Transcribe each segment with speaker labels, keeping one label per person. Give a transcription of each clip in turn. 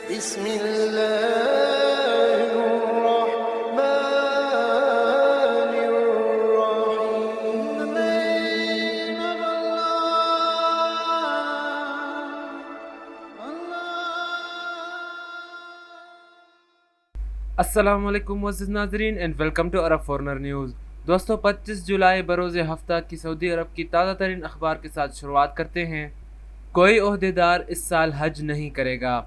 Speaker 1: بسم الله الرحمن الرحيم.
Speaker 2: السلام علیکم معزز ناظرین and welcome to Arab foreigner news. دوستو 25 جولائی بروز ہفتہ کی سعودی عرب کی تازہ ترین اخبار کے ساتھ شروعات کرتے ہیں. کوئی عہدیدار اس سال حج نہیں کرے گا.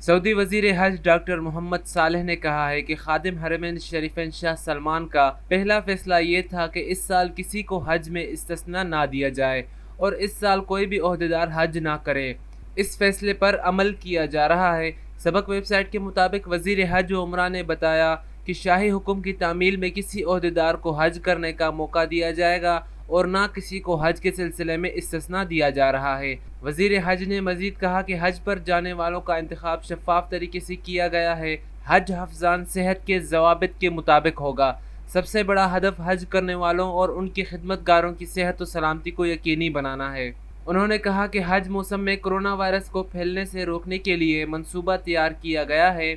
Speaker 2: سعودی وزیر حج ڈاکٹر محمد صالح نے کہا ہے کہ خادم حرمین شریفین شاہ سلمان کا پہلا فیصلہ یہ تھا کہ اس سال کسی کو حج میں استثناء نہ دیا جائے اور اس سال کوئی بھی عہدیدار حج نہ کرے. اس فیصلے پر عمل کیا جا رہا ہے. سبق ویب سائٹ کے مطابق وزیر حج و عمرہ نے بتایا کہ شاہی حکم کی تعمیل میں کسی عہدیدار کو حج کرنے کا موقع دیا جائے گا اور نہ کسی کو حج کے سلسلے میں استثناء دیا جا رہا ہے. وزیر حج نے مزید کہا کہ حج پر جانے والوں کا انتخاب شفاف طریقے سے کیا گیا ہے. حج حفظان صحت کے ضوابط کے مطابق ہوگا. سب سے بڑا ہدف حج کرنے والوں اور ان کی خدمت گاروں کی صحت و سلامتی کو یقینی بنانا ہے. انہوں نے کہا کہ حج موسم میں کرونا وائرس کو پھیلنے سے روکنے کے لیے منصوبہ تیار کیا گیا ہے.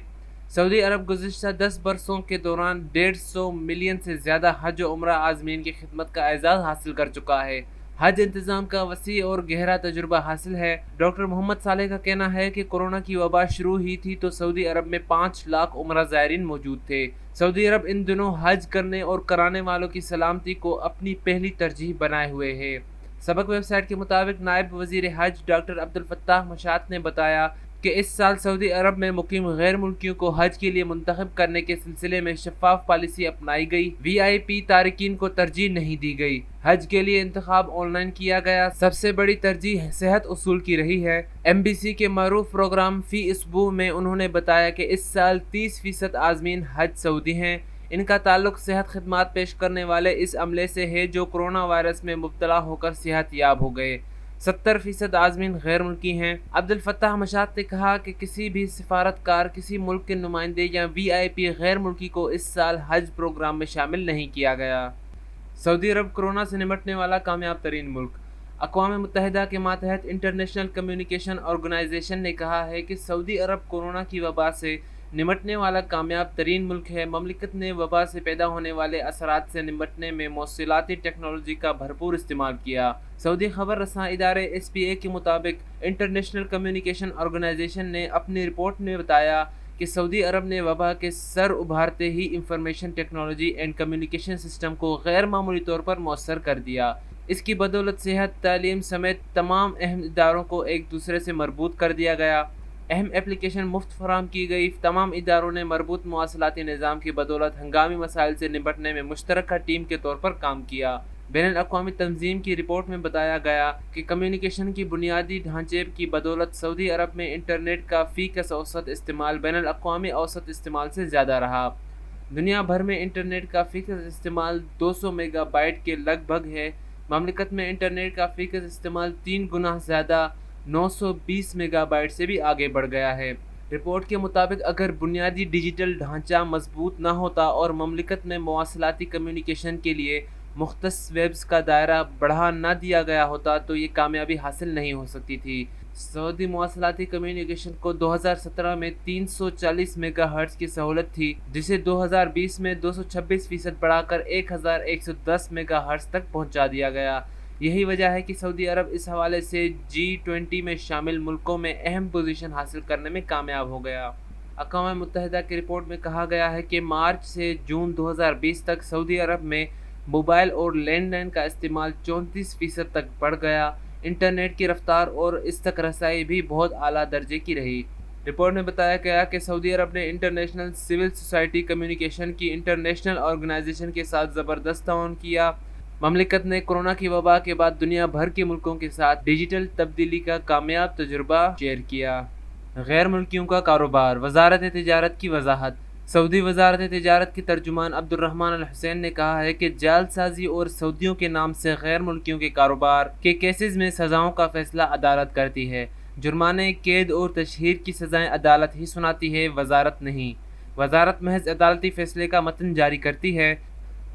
Speaker 2: سعودی عرب گزشتہ 10 برسوں کے دوران 150 ملین سے زیادہ حج و عمرہ عازمین کی خدمت کا اعزاز حاصل کر چکا ہے. حج انتظام کا وسیع اور گہرا تجربہ حاصل ہے. ڈاکٹر محمد صالح کا کہنا ہے کہ کورونا کی وبا شروع ہی تھی تو سعودی عرب میں 5 لاکھ عمرہ زائرین موجود تھے. سعودی عرب ان دنوں حج کرنے اور کرانے والوں کی سلامتی کو اپنی پہلی ترجیح بنائے ہوئے ہے. سبق ویب سائٹ کے مطابق نائب وزیر حج ڈاکٹر عبدالفتاح مشات نے بتایا کہ اس سال سعودی عرب میں مقیم غیر ملکیوں کو حج کے لیے منتخب کرنے کے سلسلے میں شفاف پالیسی اپنائی گئی. وی آئی پی تارکین کو ترجیح نہیں دی گئی. حج کے لیے انتخاب آن لائن کیا گیا. سب سے بڑی ترجیح صحت اصول کی رہی ہے. ایم بی سی کے معروف پروگرام فی اسبوع میں انہوں نے بتایا کہ اس سال 30% عازمین حج سعودی ہیں. ان کا تعلق صحت خدمات پیش کرنے والے اس عملے سے ہے جو کرونا وائرس میں مبتلا ہو کر صحت یاب ہو گئے. 70% عازمین غیر ملکی ہیں. عبدالفتاح مشات نے کہا کہ کسی بھی سفارتکار، کسی ملک کے نمائندے یا وی آئی پی غیر ملکی کو اس سال حج پروگرام میں شامل نہیں کیا گیا. سعودی عرب کورونا سے نمٹنے والا کامیاب ترین ملک. اقوام متحدہ کے ماتحت انٹرنیشنل کمیونیکیشن آرگنائزیشن نے کہا ہے کہ سعودی عرب کورونا کی وبا سے نمٹنے والا کامیاب ترین ملک ہے. مملکت نے وبا سے پیدا ہونے والے اثرات سے نمٹنے میں موصلاتی ٹیکنالوجی کا بھرپور استعمال کیا. سعودی خبر رساں ادارے ایس پی اے کے مطابق انٹرنیشنل کمیونیکیشن آرگنائزیشن نے اپنی رپورٹ میں بتایا کہ سعودی عرب نے وبا کے سر ابھارتے ہی information technology and communication system کو غیر معمولی طور پر مؤثر کر دیا. اس کی بدولت صحت، تعلیم سمیت تمام اہم اداروں کو ایک دوسرے سے مربوط کر دیا گیا. اہم اپلیکیشن مفت فراہم کی گئی. تمام اداروں نے مربوط مواصلاتی نظام کی بدولت ہنگامی مسائل سے نمٹنے میں مشترکہ ٹیم کے طور پر کام کیا. بین الاقوامی تنظیم کی رپورٹ میں بتایا گیا کہ کمیونیکیشن کی بنیادی ڈھانچے کی بدولت سعودی عرب میں انٹرنیٹ کا فی کس اوسط استعمال بین الاقوامی اوسط استعمال سے زیادہ رہا. دنیا بھر میں انٹرنیٹ کا فی کس استعمال 200 میگا بائٹ کے لگ بھگ ہے. مملکت میں انٹرنیٹ کا فی کس استعمال 3 گنا زیادہ 920 میگا بائٹ سے بھی آگے بڑھ گیا ہے. رپورٹ کے مطابق اگر بنیادی ڈیجیٹل ڈھانچہ مضبوط نہ ہوتا اور مملکت میں مواصلاتی کمیونیکیشن کے لیے مختص ویبز کا دائرہ بڑھا نہ دیا گیا ہوتا تو یہ کامیابی حاصل نہیں ہو سکتی تھی. سعودی مواصلاتی کمیونیکیشن کو 2017 میں 340 میگا ہرٹز کی سہولت تھی جسے 2020 میں 226% بڑھا کر 1110 میگا ہرٹز تک پہنچا دیا گیا. یہی وجہ ہے کہ سعودی عرب اس حوالے سے G20 میں شامل ملکوں میں اہم پوزیشن حاصل کرنے میں کامیاب ہو گیا. اقوام متحدہ کی رپورٹ میں کہا گیا ہے کہ مارچ سے جون 2020 تک سعودی عرب میں موبائل اور لینڈ لائن کا استعمال 34% تک بڑھ گیا. انٹرنیٹ کی رفتار اور اس تک رسائی بھی بہت اعلیٰ درجے کی رہی. رپورٹ میں بتایا گیا کہ سعودی عرب نے انٹرنیشنل سول سوسائٹی کمیونیکیشن کی انٹرنیشنل آرگنائزیشن کے ساتھ زبردست تعاون کیا. مملکت نے کورونا کی وبا کے بعد دنیا بھر کے ملکوں کے ساتھ ڈیجیٹل تبدیلی کا کامیاب تجربہ شیئر کیا. غیر ملکیوں کا کاروبار. وزارت تجارت کی وضاحت. سعودی وزارت تجارت کے ترجمان عبد الرحمن الحسین نے کہا ہے کہ جعل سازی اور سعودیوں کے نام سے غیر ملکیوں کے کاروبار کے کیسز میں سزاؤں کا فیصلہ عدالت کرتی ہے. جرمانے، قید اور تشہیر کی سزائیں عدالت ہی سناتی ہے، وزارت نہیں. وزارت محض عدالتی فیصلے کا متن جاری کرتی ہے.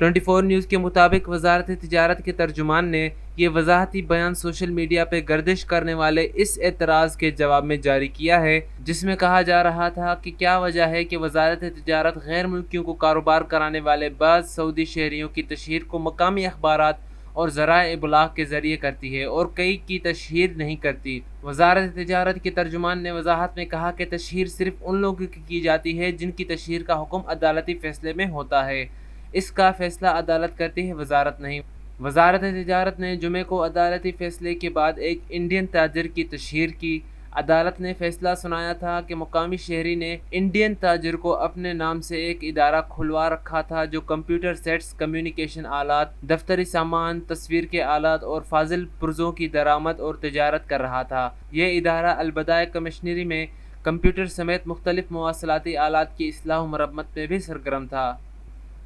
Speaker 2: 24 نیوز کے مطابق وزارت تجارت کے ترجمان نے یہ وضاحتی بیان سوشل میڈیا پہ گردش کرنے والے اس اعتراض کے جواب میں جاری کیا ہے، جس میں کہا جا رہا تھا کہ کیا وجہ ہے کہ وزارت تجارت غیر ملکیوں کو کاروبار کرانے والے بعض سعودی شہریوں کی تشہیر کو مقامی اخبارات اور ذرائع ابلاغ کے ذریعے کرتی ہے اور کئی کی تشہیر نہیں کرتی۔ وزارت تجارت کے ترجمان نے وضاحت میں کہا کہ تشہیر صرف ان لوگوں کی جاتی ہے جن کی تشہیر کا حکم عدالتی فیصلے میں ہوتا ہے، اس کا فیصلہ عدالت کرتی ہے، وزارت نہیں۔ وزارت تجارت نے جمعے کو عدالتی فیصلے کے بعد ایک انڈین تاجر کی تشہیر کی۔ عدالت نے فیصلہ سنایا تھا کہ مقامی شہری نے انڈین تاجر کو اپنے نام سے ایک ادارہ کھلوا رکھا تھا جو کمپیوٹر سیٹس، کمیونیکیشن آلات، دفتری سامان، تصویر کے آلات اور فاضل پرزوں کی درآمد اور تجارت کر رہا تھا۔ یہ ادارہ البدایہ کمشنری میں کمپیوٹر سمیت مختلف مواصلاتی آلات کی اصلاح و مرمت میں بھی سرگرم تھا۔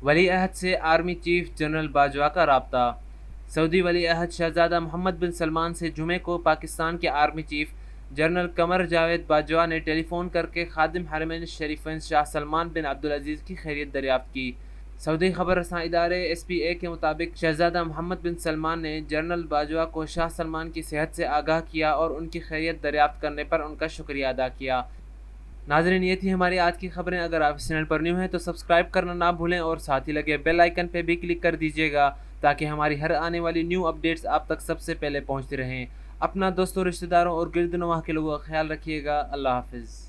Speaker 2: ولی عہد سے آرمی چیف جنرل باجوہ کا رابطہ۔ سعودی ولی عہد شہزادہ محمد بن سلمان سے جمعے کو پاکستان کے army chief general Qamar Javed Bajwa نے ٹیلی فون کر کے خادم حرمین الشریفین شاہ سلمان بن عبدالعزیز کی خیریت دریافت کی۔ سعودی خبر رساں ادارے SPA کے مطابق شہزادہ محمد بن سلمان نے جنرل باجوہ کو شاہ سلمان کی صحت سے آگاہ کیا اور ان کی خیریت دریافت کرنے پر ان کا شکریہ ادا کیا۔ ناظرین، یہ تھی ہماری آج کی خبریں۔ اگر آپ اس چینل پر نیو ہیں تو سبسکرائب کرنا نہ بھولیں اور ساتھ ہی لگے بیل آئیکن پہ بھی کلک کر دیجیے گا تاکہ ہماری ہر آنے والی نیو اپڈیٹس آپ تک سب سے پہلے پہنچتی رہیں۔ اپنا دوستوں، رشتہ داروں اور گرد و نواح کے لوگوں کا خیال رکھیے گا۔ اللہ حافظ۔